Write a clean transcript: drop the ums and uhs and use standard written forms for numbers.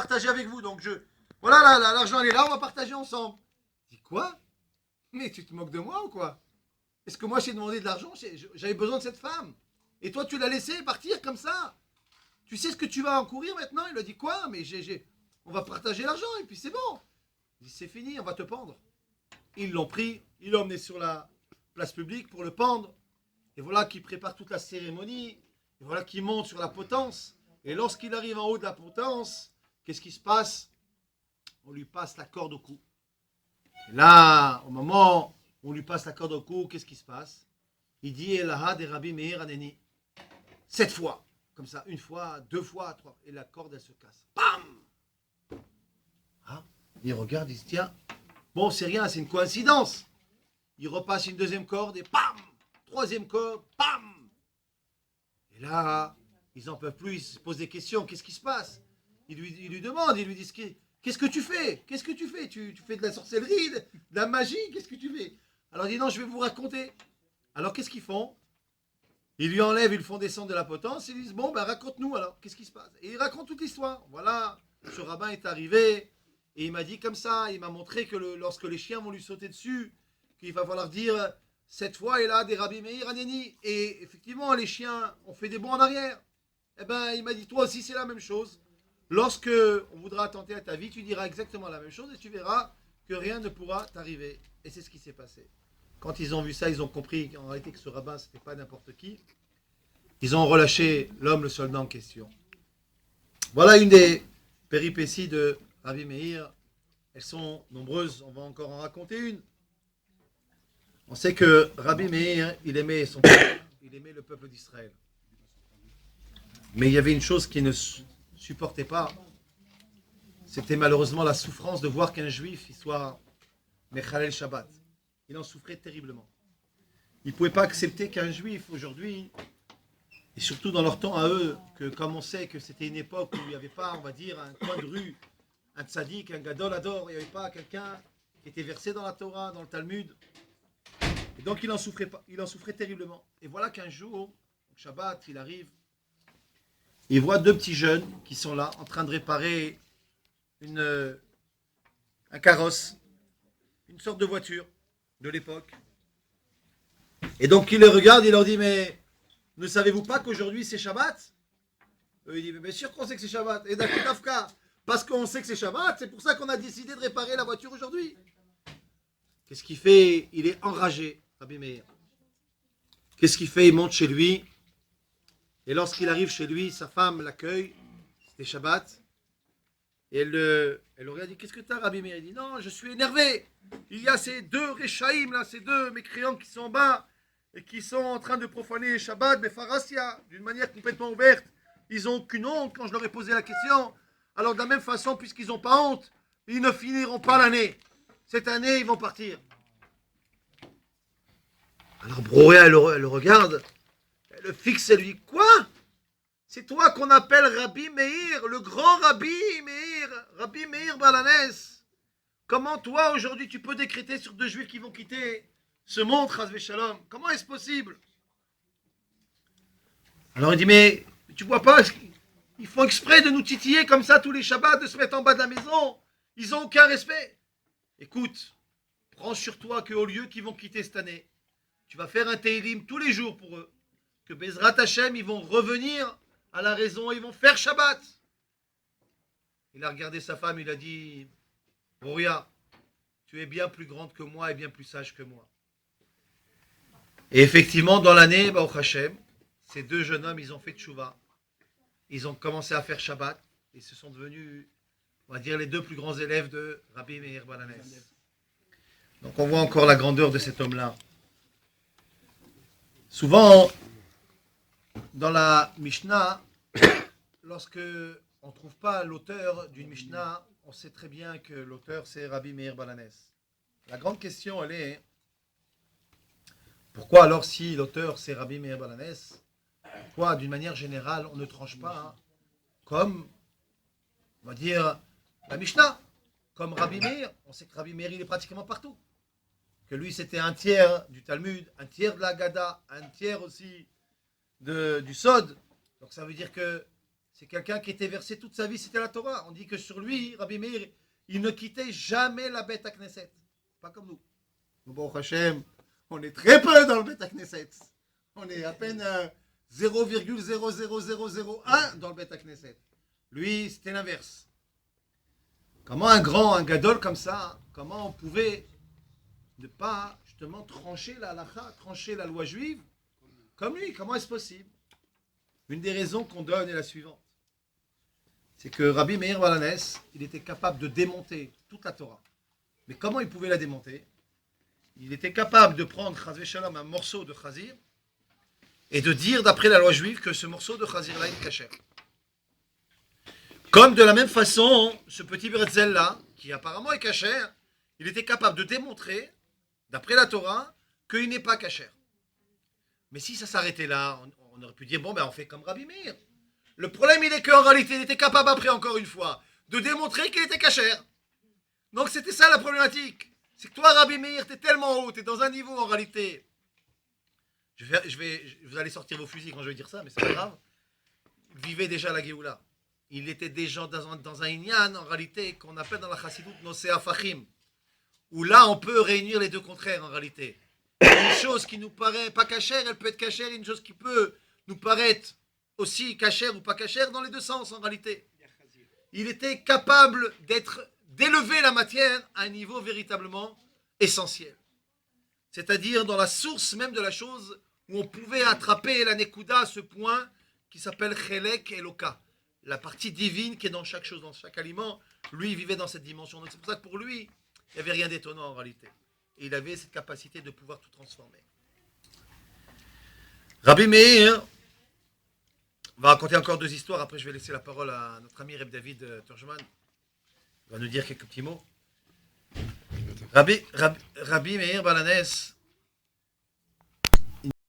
partager avec vous. Donc voilà, l'argent il est là, on va partager ensemble. Je dis quoi? Mais tu te moques de moi ou quoi? Est-ce que moi j'ai demandé de l'argent? J'avais besoin de cette femme. Et toi tu l'as laissée partir comme ça. Tu sais ce que tu vas encourir maintenant? Il lui a dit quoi? Mais on va partager l'argent et puis c'est bon. Il dit c'est fini, on va te pendre. Ils l'ont pris, ils l'ont emmené sur la place publique pour le pendre. Et voilà qu'il prépare toute la cérémonie. Et voilà qu'il monte sur la potence. Et lorsqu'il arrive en haut de la potence, qu'est-ce qui se passe? On lui passe la corde au cou. Et là, au moment où on lui passe la corde au cou, qu'est-ce qui se passe? Il dit Elaha de Rabbi Meir Aneni. 7 fois. Comme ça, 1 fois, 2 fois, 3 fois. Et la corde, elle se casse. Bam! Ah, il regarde, il se tient. Bon, c'est rien, c'est une coïncidence. Il repasse une 2e corde et bam! 3e corde, bam! Et là, ils n'en peuvent plus, ils se posent des questions. Qu'est-ce qui se passe? Ils lui demandent, ils lui disent qu'est-ce que tu fais? Qu'est-ce que tu fais? Tu fais de la sorcellerie, de la magie? Qu'est-ce que tu fais? Alors il dit non, je vais vous raconter. Alors qu'est-ce qu'ils font? Ils lui enlèvent, ils le font descendre de la potence. Ils lui disent bon, ben raconte-nous alors, qu'est-ce qui se passe? Et il raconte toute l'histoire. Voilà, ce rabbin est arrivé et il m'a dit comme ça, il m'a montré que lorsque les chiens vont lui sauter dessus, qu'il va falloir dire 7 fois, et là, des Rabbi Meir Aneni. Et effectivement, les chiens ont fait des bons en arrière. Eh ben, il m'a dit, toi aussi, c'est la même chose. Lorsque on voudra attenter à ta vie, tu diras exactement la même chose et tu verras que rien ne pourra t'arriver. Et c'est ce qui s'est passé. Quand ils ont vu ça, ils ont compris qu'en réalité que ce rabbin, c'était pas n'importe qui. Ils ont relâché l'homme, le soldat en question. Voilà une des péripéties de Rabbi Meir. Elles sont nombreuses, on va encore en raconter une. On sait que Rabbi Meir, il aimait son peuple, il aimait le peuple d'Israël. Mais il y avait une chose qu'il ne supportait pas, c'était malheureusement la souffrance de voir qu'un juif il soit Mechalel Shabbat. Il en souffrait terriblement. Il ne pouvait pas accepter qu'un juif aujourd'hui, et surtout dans leur temps à eux, que comme on sait que c'était une époque où il n'y avait pas, on va dire, un coin de rue, un tzaddik, un gadol ador, il n'y avait pas quelqu'un qui était versé dans la Torah, dans le Talmud. Et donc il en souffrait terriblement. Et voilà qu'un jour, Shabbat, il arrive, il voit 2 petits jeunes qui sont là, en train de réparer un carrosse, une sorte de voiture de l'époque. Et donc il les regarde, il leur dit, mais ne savez-vous pas qu'aujourd'hui c'est Shabbat? Eux, il dit, mais bien sûr qu'on sait que c'est Shabbat. Et d'Afka, parce qu'on sait que c'est Shabbat, c'est pour ça qu'on a décidé de réparer la voiture aujourd'hui. Qu'est-ce qu'il fait? Il est enragé, Rabbi Meir. Qu'est-ce qu'il fait? Il monte chez lui. Et lorsqu'il arrive chez lui, sa femme l'accueille. C'était Shabbat. Et elle aurait dit, qu'est-ce que t'as, Rabbi Meir? Il dit, non, je suis énervé. Il y a ces 2 Réchaïm, là, ces 2 mécréants qui sont en bas et qui sont en train de profaner Shabbat, mais Farasia, d'une manière complètement ouverte. Ils n'ont aucune honte quand je leur ai posé la question. Alors de la même façon, puisqu'ils n'ont pas honte, ils ne finiront pas l'année. Cette année, ils vont partir. Alors Broya, elle le regarde, elle le fixe, elle lui dit, quoi? C'est toi qu'on appelle Rabbi Meir, le grand Rabbi Meir, Rabbi Meir Balanès. Comment toi, aujourd'hui, tu peux décréter sur 2 juifs qui vont quitter ce monde, Chas Shalom? Comment est-ce possible? Alors il dit, mais tu vois pas, ils font exprès de nous titiller comme ça tous les Shabbats, de se mettre en bas de la maison. Ils n'ont aucun respect. Écoute, prends sur toi qu'au lieu qu'ils vont quitter cette année, tu vas faire un Teilim tous les jours pour eux. Que Bezrat Hashem, ils vont revenir à la raison, ils vont faire Shabbat. Il a regardé sa femme, il a dit, Rouria, tu es bien plus grande que moi et bien plus sage que moi. Et effectivement, dans l'année, Baruch Hashem, ces 2 jeunes hommes, ils ont fait tchouva. Ils ont commencé à faire Shabbat. Et ce sont devenus, on va dire, les 2 plus grands élèves de Rabbi Meir Balanès. Donc on voit encore la grandeur de cet homme-là. Souvent, dans la Mishnah, lorsque on ne trouve pas l'auteur d'une Mishnah, on sait très bien que l'auteur c'est Rabbi Meir Balanès. La grande question, elle est, pourquoi alors si l'auteur c'est Rabbi Meir Balanès, pourquoi d'une manière générale on ne tranche pas comme, on va dire, la Mishnah, comme Rabbi Meir? On sait que Rabbi Meir il est pratiquement partout. Que lui c'était un tiers du Talmud, un tiers de la Haggadah, un tiers aussi du Sod. Donc ça veut dire que C'est quelqu'un qui était versé toute sa vie, c'était la Torah. On dit que sur lui, Rabbi Meir, il ne quittait jamais la Beth Knesset. Pas comme nous. Nous, Baruch Hashem, on est très peu dans le Beth Knesset. On est à peine 0,00001 dans le Beth Knesset. Lui, c'était l'inverse. Comment un grand, un gadol comme ça, comment on pouvait ne pas justement trancher la halakha, trancher la loi juive comme lui? Comment est-ce possible? Une des raisons qu'on donne est la suivante. C'est que Rabbi Meir Balanes, il était capable de démonter toute la Torah. Mais comment il pouvait la démonter? Il était capable de prendre, chas v'shalom, un morceau de chazir et de dire, d'après la loi juive, que ce morceau de chazir-là est kasher. Comme de la même façon, ce petit bretzel-là, qui apparemment est kasher, il était capable de démontrer, d'après la Torah, qu'il n'est pas kasher. Mais si ça s'arrêtait là, on aurait pu dire, bon, ben on fait comme Rabbi Meir. Le problème, il est qu'en réalité, il était capable après, encore une fois, de démontrer qu'il était kasher. Donc c'était ça la problématique. C'est que toi, Rabbi Meir, t'es tellement haut, t'es dans un niveau en réalité. Vous allez sortir vos fusils quand je vais dire ça, mais c'est pas grave. Vivez déjà la Géoula. Il était déjà dans un inyan, en réalité, qu'on appelle dans la Chassidut Nosea Fachim. Où là, on peut réunir les deux contraires, en réalité. Une chose qui nous paraît pas cachère, elle peut être cachère. Une chose qui peut nous paraître aussi cachère ou pas cachère, dans les deux sens, en réalité. Il était capable d'élever la matière à un niveau véritablement essentiel. C'est-à-dire dans la source même de la chose, où on pouvait attraper la Nekuda à ce point qui s'appelle Chelek Eloka. La partie divine qui est dans chaque chose, dans chaque aliment, lui vivait dans cette dimension. Donc c'est pour ça que pour lui, il n'y avait rien d'étonnant en réalité. Et il avait cette capacité de pouvoir tout transformer. Rabbi Meir va raconter encore deux histoires. Après, je vais laisser la parole à notre ami Reb David Turgeman. Il va nous dire quelques petits mots. Rabbi Meir Balanes,